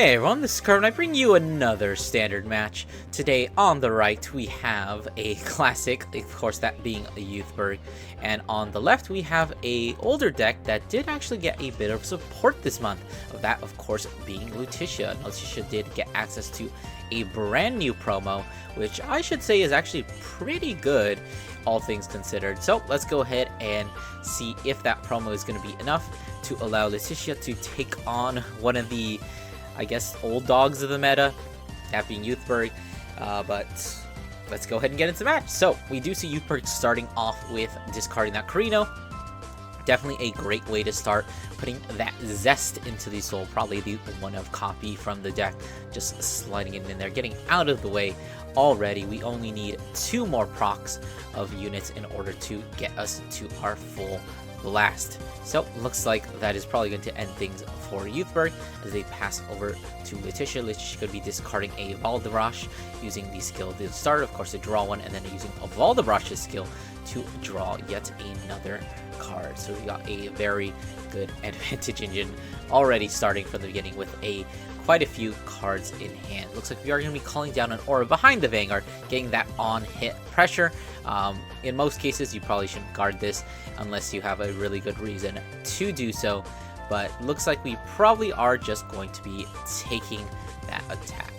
Hey everyone, this is Cardfight. I bring you another standard match. Today on the right we have a classic, of course that being a Youthberk, and on the left we have a older deck that did actually get a bit of support this month. Of that, of course, being Luticia. Luticia did get access to a brand new promo, which I should say is actually pretty good, all things considered. So let's go ahead and see if that promo is going to be enough to allow Luticia to take on one of the, I guess, old dogs of the meta, that being Youthberk, but let's go ahead and get into the match. So we do see Youthberk starting off with discarding that Carino. Definitely a great way to start, putting that zest into the soul, probably the one of copy from the deck, just sliding it in there, getting out of the way already. We only need 2 more procs of units in order to get us to our full blast. So looks like that is probably going to end things for Youthberk as they pass over to Luticia. Luticia could be discarding a Valdebrash, using the skill to start, of course, to draw one, and then using a Valdebrash's skill to draw yet another card. So we got a very good advantage engine already starting from the beginning with quite a few cards in hand. Looks like we are going to be calling down an aura behind the Vanguard, getting that on-hit pressure. In most cases, you probably shouldn't guard this unless you have a really good reason to do so, but looks like we probably are just going to be taking that attack.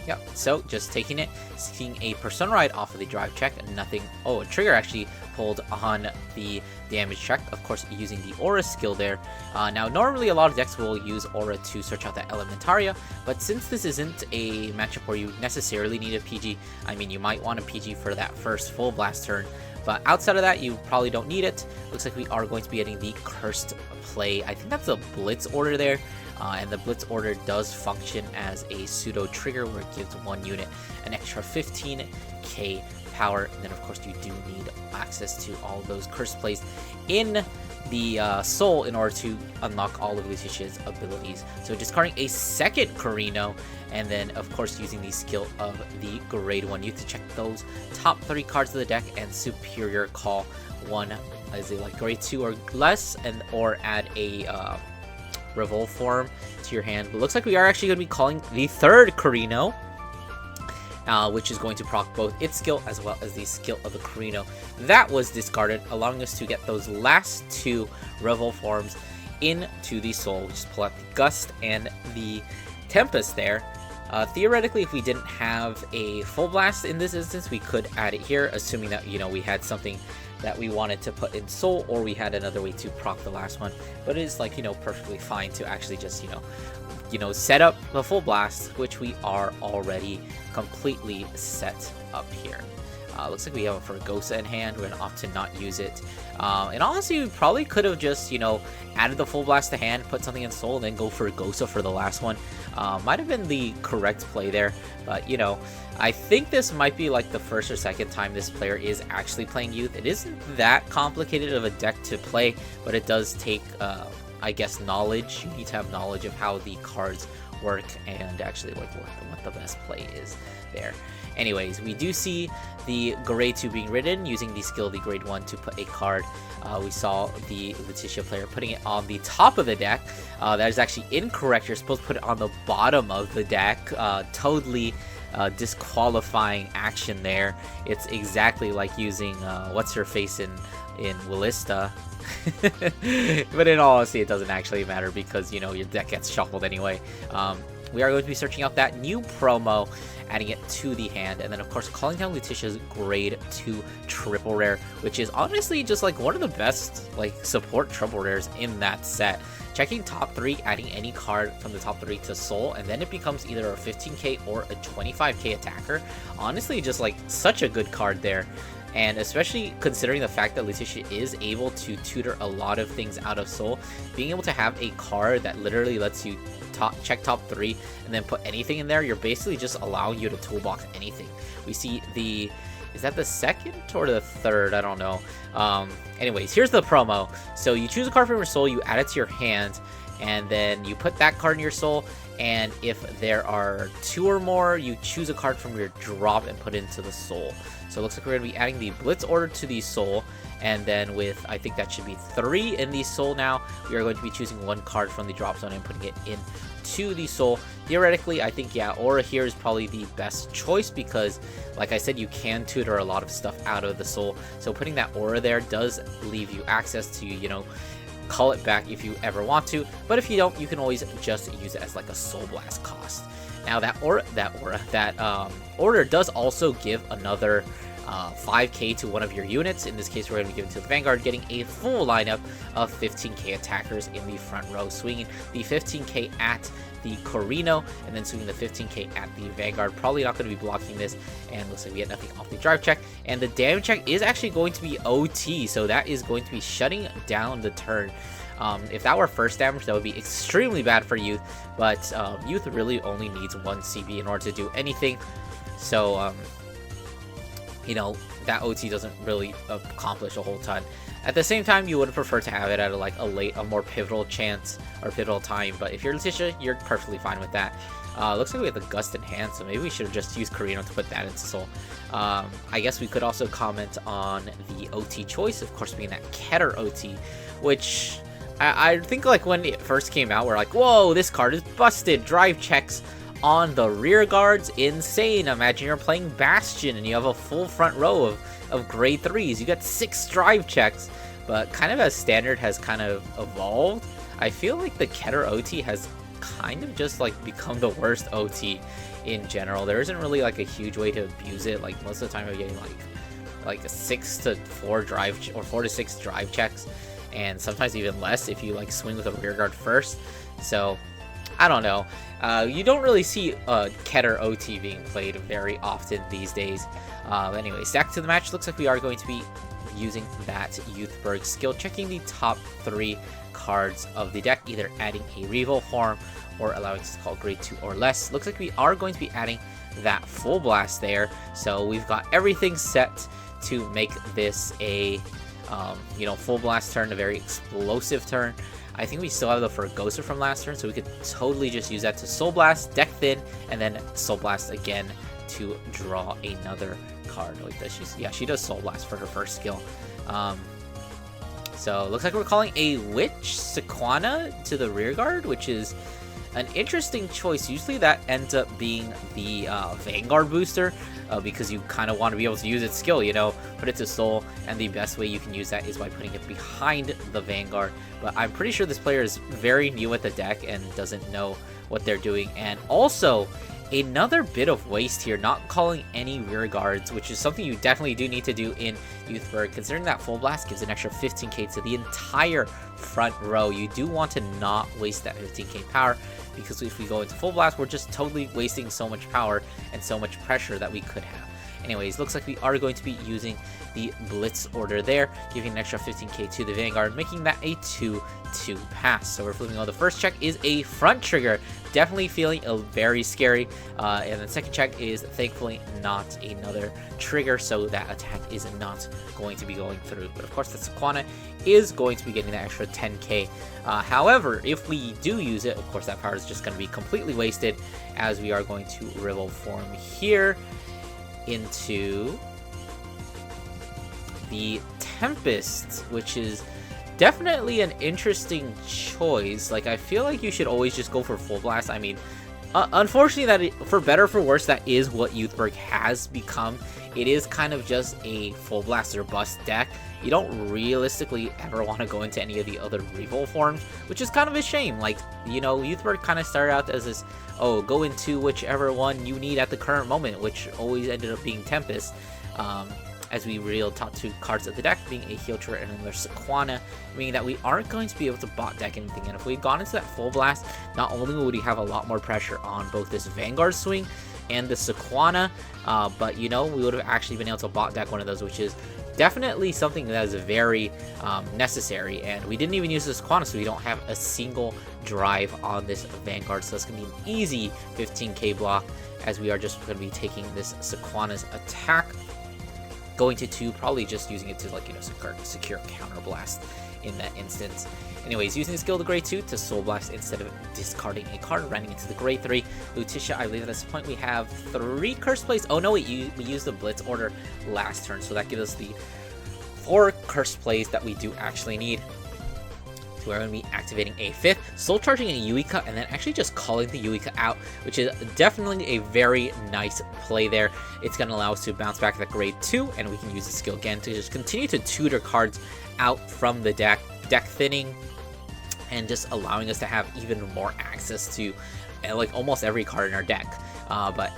Yep, so just taking it, seeing a Persona Ride off of the drive check, nothing. Oh, a trigger actually pulled on the damage check, of course, using the Aura skill there. Now, normally a lot of decks will use Aura to search out that Elementaria, but since this isn't a matchup where you necessarily need a PG, I mean, you might want a PG for that first full blast turn, but outside of that, you probably don't need it. Looks like we are going to be getting the Cursed play. I think that's a Blitz order there. And the Blitz order does function as a pseudo trigger where it gives one unit an extra 15k power. And then of course you do need access to all of those curse plays in the soul in order to unlock all of Luticia's abilities. So discarding a second Carino, and then of course using the skill of the grade 1 youth to check those top 3 cards of the deck and superior call one as a like grade 2 or less, and or add a Revolve form to your hand. But looks like we are actually going to be calling the third Carino, which is going to proc both its skill as well as the skill of the Carino that was discarded, allowing us to get those last 2 Revolve forms into the soul. Just pull out the Gust and the Tempest there. Theoretically, if we didn't have a full blast in this instance, we could add it here, assuming that, you know, we had something that we wanted to put in soul, or we had another way to proc the last one. But it is, like, you know, perfectly fine to actually just, you know, set up the full blast, which we are already completely set up here. Looks like we have a Fergosa in hand. We're going to opt to not use it. And honestly, we probably could have just, you know, added the full blast to hand, put something in soul, and then go for Fergosa for the last one. Might have been the correct play there, but, you know, I think this might be like the first or second time this player is actually playing Youth. It isn't that complicated of a deck to play, but it does take, I guess, knowledge. You need to have knowledge of how the cards work and actually like what the best play is there. Anyways, we do see the grade 2 being ridden, using the skill of the grade 1 to put a card. We saw the Luticia player putting it on the top of the deck. That is actually incorrect. You're supposed to put it on the bottom of the deck. Totally disqualifying action there. It's exactly like using what's her face in Willista. But in all honesty, it doesn't actually matter because, you know, your deck gets shuffled anyway. We are going to be searching out that new promo, adding it to the hand, and then of course calling down Luticia's grade 2 triple rare, which is honestly just like one of the best like support triple rares in that set. Checking top 3, adding any card from the top 3 to soul, and then it becomes either a 15k or a 25k attacker. Honestly, just like such a good card there. And especially considering the fact that Luticia is able to tutor a lot of things out of soul, being able to have a card that literally lets you check top 3 and then put anything in there, you're basically just allowing you to toolbox anything. We see the, is that the second or the third? I don't know. Anyways, here's the promo. So you choose a card from your soul, you add it to your hand, and then you put that card in your soul, and if there are 2 or more, you choose a card from your drop and put it into the soul. So it looks like we're going to be adding the Blitz order to the soul, and then with, I think that should be 3 in the soul now, we are going to be choosing 1 card from the drop zone and putting it in to the soul. Theoretically, I think, yeah, aura here is probably the best choice because, like I said, you can tutor a lot of stuff out of the soul. So putting that aura there does leave you access to, you know, call it back if you ever want to. But if you don't, you can always just use it as like a soul blast cost. Now that order does also give another 5k to one of your units. In this case, we're going to be giving to the Vanguard, getting a full lineup of 15k attackers in the front row, swinging the 15k at the Corino, and then swinging the 15k at the Vanguard. Probably not going to be blocking this, and looks like we get nothing off the drive check. And the damage check is actually going to be OT, so that is going to be shutting down the turn. If that were first damage, that would be extremely bad for Youth, but Youth really only needs 1 CB in order to do anything. So, you know, that OT doesn't really accomplish a whole ton. At the same time, you would prefer to have it at a more pivotal chance or pivotal time. But if you're Luticia, you're perfectly fine with that. Looks like we have the Gust in hand, so maybe we should have just used Carino to put that into Soul. I guess we could also comment on the OT choice, of course, being that Keter OT, which I think like when it first came out, we're like, whoa, this card is busted. Drive checks on the rear guards, insane. Imagine you're playing Bastion and you have a full front row of grade 3s. You got 6 drive checks, but kind of as standard has kind of evolved, I feel like the Keter OT has kind of just like become the worst OT in general. There isn't really like a huge way to abuse it. Like most of the time you're getting like a 6 to 4 drive or 4 to 6 drive checks, and sometimes even less if you like swing with a rear guard first. So I don't know. You don't really see Keter OT being played very often these days. Anyways, back to the match. Looks like we are going to be using that Youthberk skill, checking the top 3 cards of the deck, either adding a Revo form or allowing us to call grade 2 or less. Looks like we are going to be adding that full blast there. So we've got everything set to make this a you know, full blast turn, a very explosive turn. I think we still have the Fergosa from last turn, so we could totally just use that to Soul Blast, deck thin, and then Soul Blast again to draw another card. Wait, does she? Yeah, she does Soul Blast for her first skill. So looks like we're calling a Witch Sequana to the rear guard, which is an interesting choice. Usually that ends up being the Vanguard booster, because you kind of want to be able to use its skill, you know, put it to Soul, and the best way you can use that is by putting it behind the Vanguard. But I'm pretty sure this player is very new at the deck and doesn't know what they're doing. And also, another bit of waste here, not calling any rear guards, which is something you definitely do need to do in Youthberk, considering that Full Blast gives an extra 15k to the entire front row. You do want to not waste that 15k power, because if we go into Full Blast, we're just totally wasting so much power and so much pressure that we could have. Anyways, looks like we are going to be using the Blitz order there, giving an extra 15k to the Vanguard, making that a 2-2 pass. So we're flipping on. The first check is a front trigger, definitely feeling very scary, and the second check is thankfully not another trigger, so that attack is not going to be going through. But of course, the Sequana is going to be getting that extra 10k. However, if we do use it, of course, that power is just going to be completely wasted, as we are going to Rival form here into the Tempest, which is definitely an interesting choice. Like, I feel like you should always just go for Full Blast. I mean, unfortunately, for better or for worse, that is what Youthberk has become. It is kind of just a Full Blast or bust deck. You don't realistically ever want to go into any of the other Revolt forms, which is kind of a shame. Like, you know, Youthberk kind of started out as this, oh, go into whichever one you need at the current moment, which always ended up being Tempest. As we revealed top 2 cards of the deck being a Heal Turret and another Sequana, meaning that we aren't going to be able to bot deck anything. And if we had gone into that Full Blast, not only would we have a lot more pressure on both this Vanguard swing and the Sequana, but, you know, we would have actually been able to bot deck one of those, which is definitely something that is very necessary. And we didn't even use the Sequana, so we don't have a single drive on this Vanguard, so it's going to be an easy 15k block, as we are just going to be taking this Sequana's attack, going to 2, probably just using it to, like, you know, secure counter blast in that instance. Anyways, using the skill to grade 2 to Soul Blast instead of discarding a card, running into the grade 3. Luticia, I believe at this point we have 3 curse plays. Oh no, we used the Blitz order last turn, so that gives us the 4 curse plays that we do actually need So we're going to be activating a 5th, soul charging a Yuika, and then actually just calling the Yuika out, which is definitely a very nice play there. It's going to allow us to bounce back that grade 2, and we can use the skill again to just continue to tutor cards out from the deck thinning, and just allowing us to have even more access to like almost every card in our deck.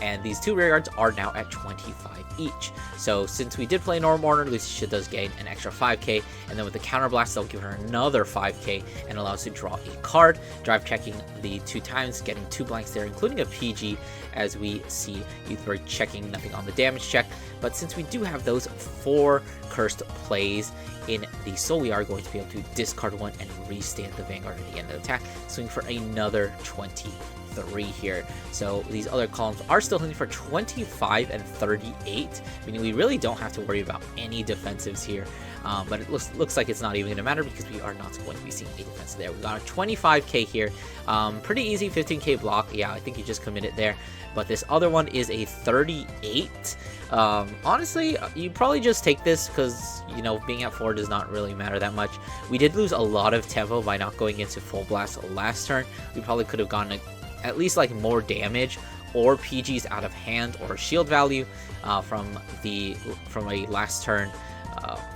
And these 2 rear guards are now at 25 each. So since we did play normal order, Luticia does gain an extra 5k, and then with the counter blast, they'll give her another 5k and allow us to draw a card. Drive checking the 2 times, getting 2 blanks there, including a PG, as we see Youthberk checking nothing on the damage check. But since we do have those 4 cursed plays in the soul, we are going to be able to discard 1 and restand the Vanguard at the end of the attack, swing for another 23 here. So these other columns are still hitting for 25 and 38, meaning we really don't have to worry about any defensives here. But it looks like it's not even going to matter because we are not going to be seeing a defense there. We got a 25k here. Pretty easy 15k block. Yeah, I think you just committed there. But this other one is a 38. Honestly, you probably just take this because, you know, being at 4 does not really matter that much. We did lose a lot of tempo by not going into full blast last turn. We probably could have gotten at least like more damage or PGs out of hand or shield value from a last turn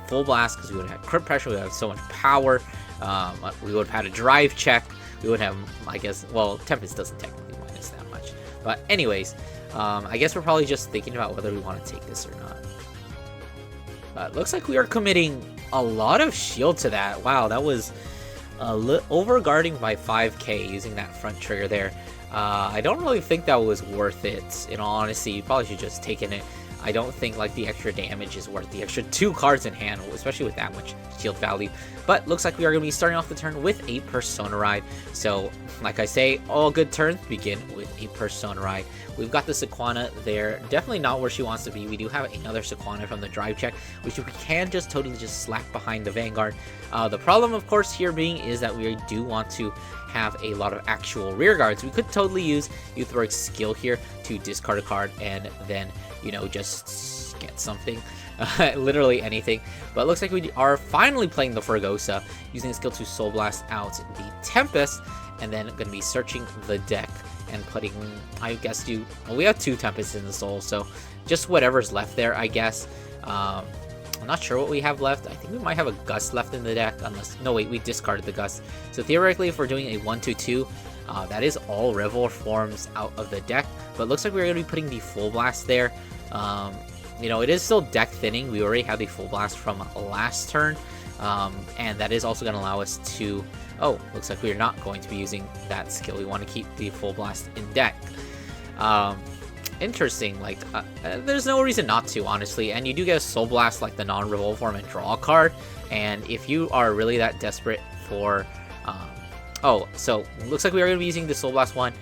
full blast, because we would have had crit pressure, we would have so much power, we would have had a drive check, we would have, I guess, well, Tempest doesn't technically minus that much, but anyways, I guess we're probably just thinking about whether we want to take this or not. But looks like we are committing a lot of shield to that. Wow, that was overguarding by 5k using that front trigger there. I don't really think that was worth it, in all honesty. You probably should just taken it. I don't think like the extra damage is worth the extra 2 cards in hand, especially with that much shield value. But looks like we are going to be starting off the turn with a Persona Ride. So, like I say, all good turns begin with a Persona Ride. We've got the Sequana there, definitely not where she wants to be. We do have another Sequana from the drive check, which we can just totally just slap behind the Vanguard. The problem, of course, here being is that we do want to have a lot of actual rear guards. We could totally use Youthberk's skill here to discard a card and then, you know, just get something. Literally anything. But it looks like we are finally playing the Fergosa, using the skill to Soul Blast out the Tempest, and then going to be searching the deck and putting, I guess, well, we have 2 Tempests in the Soul, so just whatever's left there, I guess. I'm not sure what we have left. I think we might have a Gust left in the deck, unless, no wait, we discarded the Gust. So theoretically, if we're doing a 1-2-2, that is all Revel forms out of the deck, but it looks like we're going to be putting the Full Blast there. You know, it is still deck thinning. We already have the Full Blast from last turn, and that is also going to allow us to, oh, looks like we're not going to be using that skill. We want to keep the Full Blast in deck. Interesting, like, there's no reason not to, honestly, and you do get a Soul Blast, like the non-revolve form, and draw a card, and if you are really that desperate for, oh, so, looks like we are going to be using the Soul Blast one.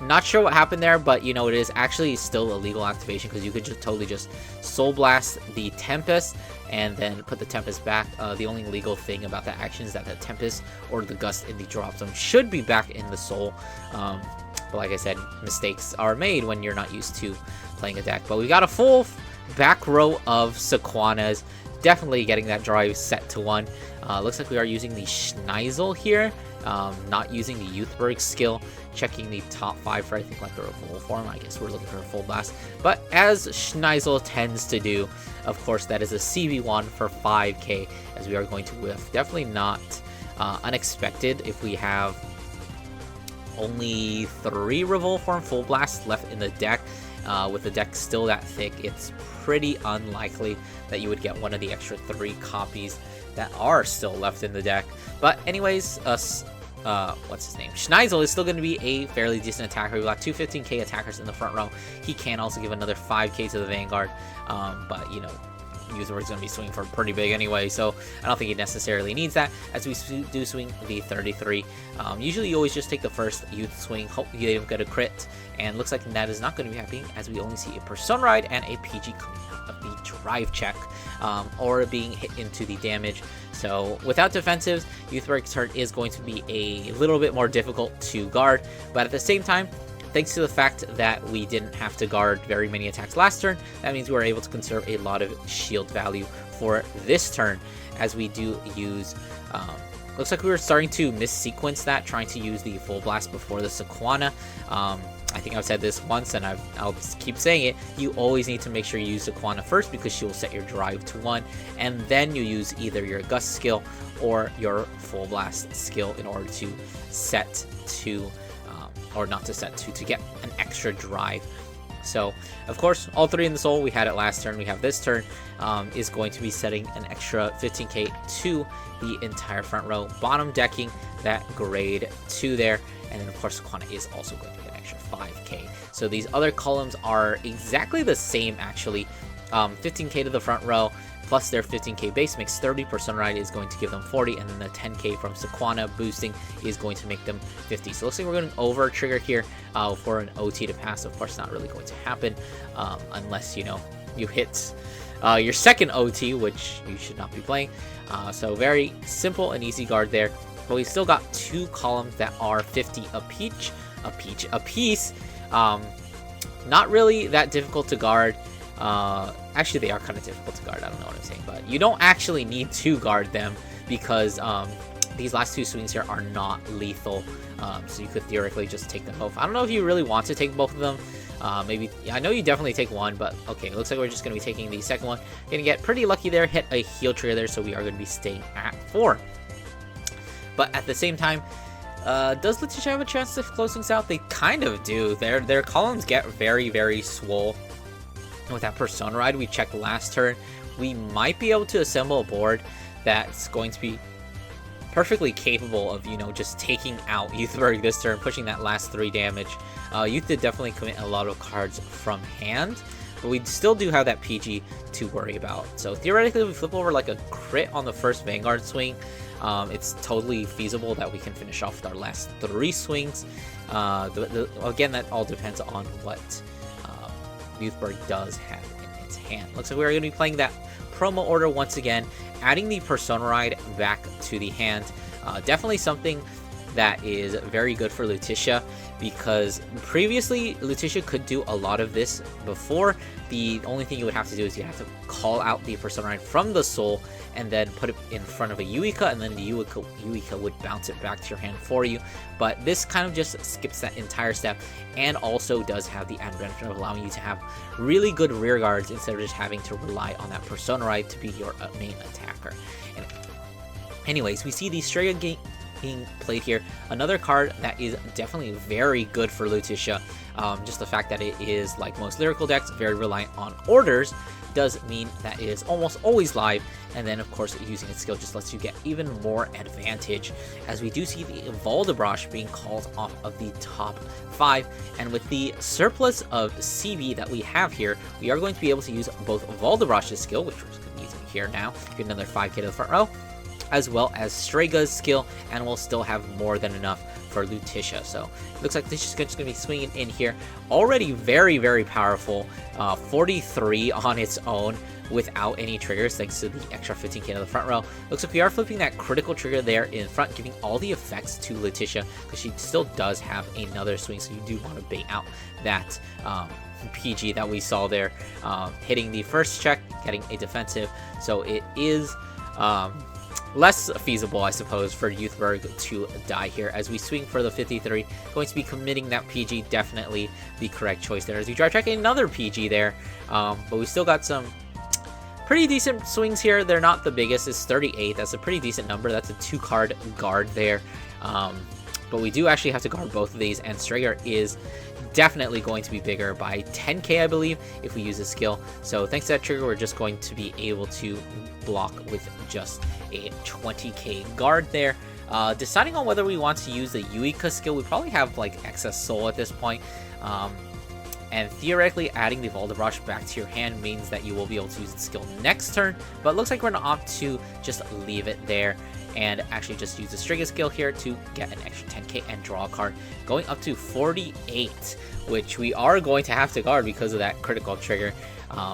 Not sure what happened there, but, you know, it is actually still a legal activation, because you could just totally just Soul Blast the Tempest, and then put the Tempest back. The only legal thing about that action is that the Tempest or the Gust in the drop zone should be back in the Soul. But like I said, mistakes are made when you're not used to playing a deck. But we got a full back row of Sequanas, definitely getting that drive set to 1. Looks like we are using the Schneisel here, not using the Youthberk skill, checking the top 5 for, I think, like a revolve form. I guess we're looking for a Full Blast. But as Schneisel tends to do, of course, that is a CB1 for 5k, as we are going to whiff. Definitely not unexpected if we have only 3 revolve form Full Blasts left in the deck. With the deck still that thick, it's pretty unlikely that you would get one of the extra 3 copies that are still left in the deck. But anyways, what's his name? Schneisel is still going to be a fairly decent attacker. We've got 2 15k attackers in the front row. He can also give another 5k to the Vanguard, but, you know, Youthberk's going to be swinging for pretty big anyway, so I don't think he necessarily needs that, as we do swing the 33. Usually you always just take the first Youth swing, hope you don't get a crit, and looks like that is not going to be happening, as we only see a Persona Ride and a PG coming out of the drive check, or being hit into the damage. So without defensives, Youthberk's turn is going to be a little bit more difficult to guard, but at the same time, thanks to the fact that we didn't have to guard very many attacks last turn, that means we were able to conserve a lot of shield value for this turn, as we do use... looks like we were starting to mis-sequence that, trying to use the Full Blast before the Sequana. I think I've said this once, and I'll just keep saying it. You always need to make sure you use Sequana first, because she will set your drive to 1, and then you use either your Gust skill or your Full Blast skill in order to set to, or not to set to get an extra drive. So, of course, all 3 in the soul, we had it last turn, we have this turn, is going to be setting an extra 15k to the entire front row, bottom decking that grade 2 there, and then of course Sequana is also going to get an extra 5k. So these other columns are exactly the same actually. 15k to the front row, plus their 15k base makes 30, Persona Ride is going to give them 40, and then the 10k from Sequana boosting is going to make them 50. So it looks like we're going to over trigger here for an OT to pass. Of course, not really going to happen unless, you know, you hit your second OT, which you should not be playing. So very simple and easy guard there. But we still got 2 columns that are 50 a piece. Not really that difficult to guard. Actually, they are kind of difficult to guard. I don't know what I'm saying, but you don't actually need to guard them, because these last 2 swings here are not lethal. So you could theoretically just take them both. I don't know if you really want to take both of them. Maybe, I know you definitely take one, but okay, it looks like we're just going to be taking the second one. Gonna get pretty lucky there, hit a heal trigger there, so we are going to be staying at 4. But at the same time, does Luticia have a chance to close things out? They kind of do. Their columns get very, very swole. With that Persona Ride we checked last turn, we might be able to assemble a board that's going to be perfectly capable of, you know, just taking out Youthberk this turn, pushing that last 3 damage. Youth did definitely commit a lot of cards from hand, but we still do have that PG to worry about. So theoretically, if we flip over like a crit on the first Vanguard swing, it's totally feasible that we can finish off with our last 3 swings. Again, that all depends on what Youthberk does have in its hand. Looks like we're going to be playing that promo order once again, adding the Persona Ride back to the hand. Definitely something that is very good for Luticia, because previously Luticia could do a lot of this before. The only thing you would have to do is you have to call out the Persona Ride from the soul and then put it in front of a Yuika, and then the Yuika would bounce it back to your hand for you. But this kind of just skips that entire step, and also does have the added benefit of allowing you to have really good rear guards instead of just having to rely on that Persona Ride to be your main attacker. And anyways, we see the Strega being played here. Another card that is definitely very good for Luticia. Just the fact that it is, like most lyrical decks, very reliant on orders, does mean that it is almost always live, and then of course using its skill just lets you get even more advantage, as we do see the Valdebrosh being called off of the top 5, and with the surplus of CB that we have here, we are going to be able to use both Valdebrosh's skill, which we're just going to be using here now, get another 5k to the front row, as well as Strega's skill, and we'll still have more than enough for Luticia. So it looks like this is just going to be swinging in here. Already very, very powerful. 43 on its own without any triggers, thanks to the extra 15k to the front row. Looks like we are flipping that critical trigger there in front, giving all the effects to Luticia, because she still does have another swing, so you do want to bait out that PG that we saw there, hitting the first check, getting a defensive. So it is less feasible, I suppose, for Youthberk to die here, as we swing for the 53. Going to be committing that PG, definitely the correct choice there, as we try tracking another PG there. But we still got some pretty decent swings here. They're not the biggest. It's 38. That's a pretty decent number. That's a 2-card guard there. But we do actually have to guard both of these, and Strager is definitely going to be bigger by 10k, I believe, if we use a skill. So thanks to that trigger, we're just going to be able to block with just a 20k guard there. Deciding on whether we want to use the Yuika skill, we probably have like excess soul at this point. And theoretically, adding the Valdebrosh back to your hand means that you will be able to use the skill next turn, but it looks like we're going to opt to just leave it there and actually just use the Striga skill here to get an extra 10k and draw a card, going up to 48, which we are going to have to guard because of that critical trigger.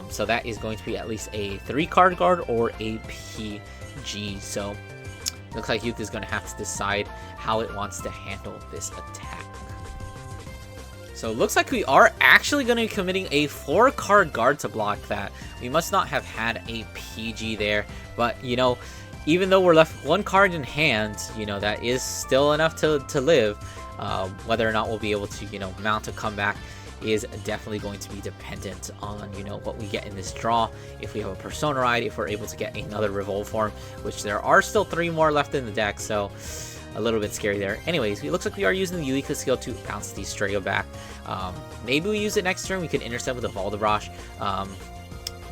So that is going to be at least a 3-card guard or a PG. So looks like Youth is going to have to decide how it wants to handle this attack. So it looks like we are actually going to be committing a 4-card guard to block that. We must not have had a PG there, but you know, even though we're left 1 card in hand, you know, that is still enough to live. Whether or not we'll be able to, you know, mount a comeback is definitely going to be dependent on, you know, what we get in this draw. If we have a Persona Ride, if we're able to get another Revolve form, which there are still 3 more left in the deck, so a little bit scary there. Anyways, it looks like we are using the Eureka skill to bounce the Strega back. Maybe we use it next turn. We can intercept with a Valdebrosh.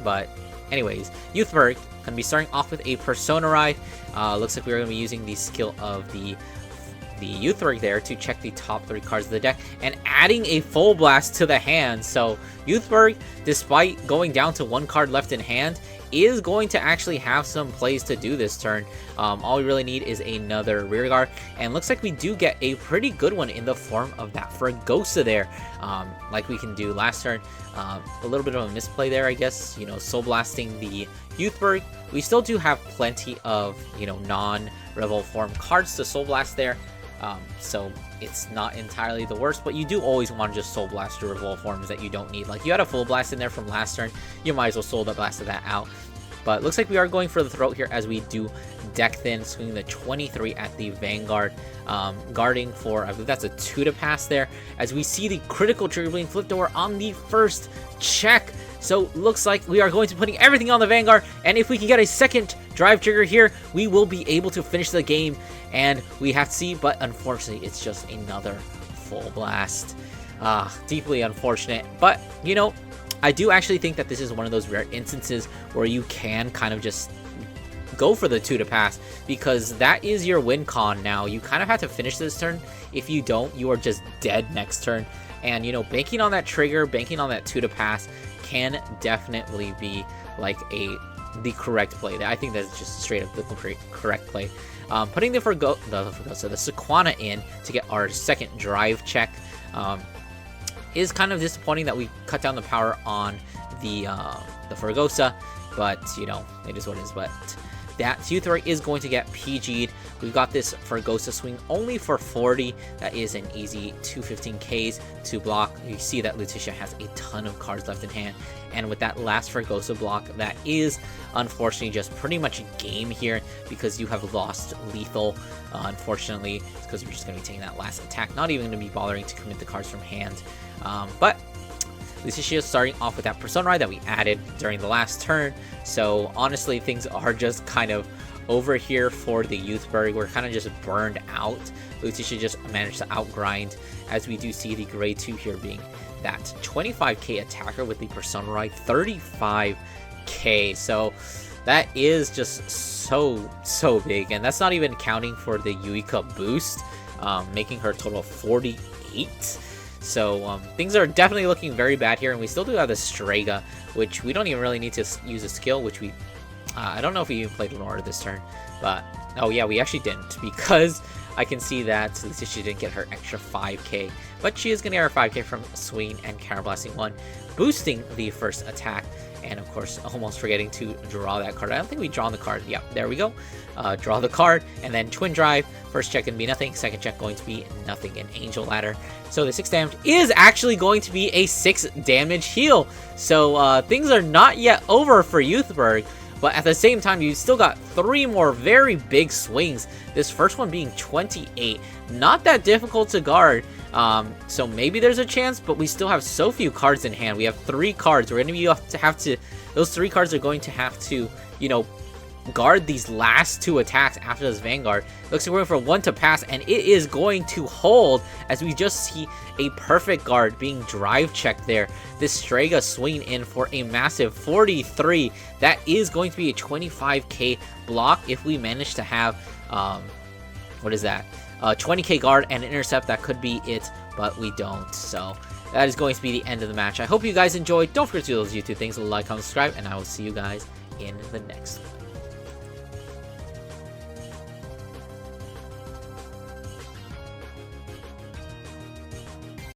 But anyways, Youthberk going to be starting off with a Persona Ride. Looks like we're going to be using the skill of the Youthberk there to check the top 3 cards of the deck and adding a Full Blast to the hand. So Youthberk, despite going down to 1 card left in hand, is going to actually have some plays to do this turn. All we really need is another rear guard, and looks like we do get a pretty good one in the form of that Fregosa there, like we can do last turn. A little bit of a misplay there, I guess, you know, Soul Blasting the Youthberk. We still do have plenty of, you know, non-Revolve form cards to Soul Blast there. So it's not entirely the worst, but you do always want to just Soul Blast your Revolve forms that you don't need. Like, you had a Full Blast in there from last turn, you might as well Soul Blast that out. But looks like we are going for the throat here as we do deck thin, swinging the 23 at the Vanguard, guarding for, I believe that's a 2 to pass there, as we see the critical trigger being flipped over on the first check. So looks like we are going to be putting everything on the Vanguard, and if we can get a second drive trigger here, we will be able to finish the game, and we have to see, but unfortunately it's just another Full Blast. Deeply unfortunate, but you know, I do actually think that this is one of those rare instances where you can kind of just go for the 2 to pass, because that is your win con now. You kind of have to finish this turn. If you don't, you are just dead next turn. And you know, banking on that trigger, banking on that 2 to pass can definitely be like the correct play. I think that's just straight up the correct play. Putting the Sequana in to get our second drive check is kind of disappointing that we cut down the power on the Fregosa, but you know, it is what it is. But that Youthberk is going to get PG'd. We've got this Fregosa swing only for 40. That is an easy 215Ks to block. You see that Luticia has a ton of cards left in hand, and with that last Fregosa block, that is unfortunately just pretty much game here, because you have lost lethal. Unfortunately, it's because we're just going to be taking that last attack, not even going to be bothering to commit the cards from hand. But Luticia is starting off with that Persona Ride that we added during the last turn. So honestly, things are just kind of over here for the Youthberk. We're kind of just burned out. Luticia just managed to outgrind, as we do see the grade 2 here being that 25k attacker with the Persona Ride 35k. So that is just so big, and that's not even counting for the Eureka boost, making her a total of 48. So things are definitely looking very bad here, and we still do have the Strega, which we don't even really need to use a skill, which we I don't know if we even played Lenora this turn, but oh yeah, we actually didn't, because I can see that Luticia didn't get her extra 5k, but she is going to get her 5k from Swing and Counter Blasting 1, boosting the first attack. And of course, almost forgetting to draw that card. I don't think we drawn the card. Yeah, there we go. Draw the card, and then Twin Drive. First check going to be nothing. Second check going to be nothing. An Angel Ladder. So the 6 damage is actually going to be a 6 damage heal. So things are not yet over for Youthberk. But at the same time, you still got 3 more very big swings. This first one being 28. Not that difficult to guard. So maybe there's a chance, but we still have so few cards in hand. We have 3 cards. We're going to have to, those 3 cards are going to have to, you know, guard these last 2 attacks after this Vanguard. Looks like we're going for 1 to pass, and it is going to hold, as we just see a perfect guard being drive checked there. This Strega swinging in for a massive 43. That is going to be a 25k block if we manage to have, what is that? 20k guard and an intercept. That could be it, but we don't. So that is going to be the end of the match. I hope you guys enjoyed. Don't forget to do those YouTube things, like, comment, subscribe, and I will see you guys in the next one.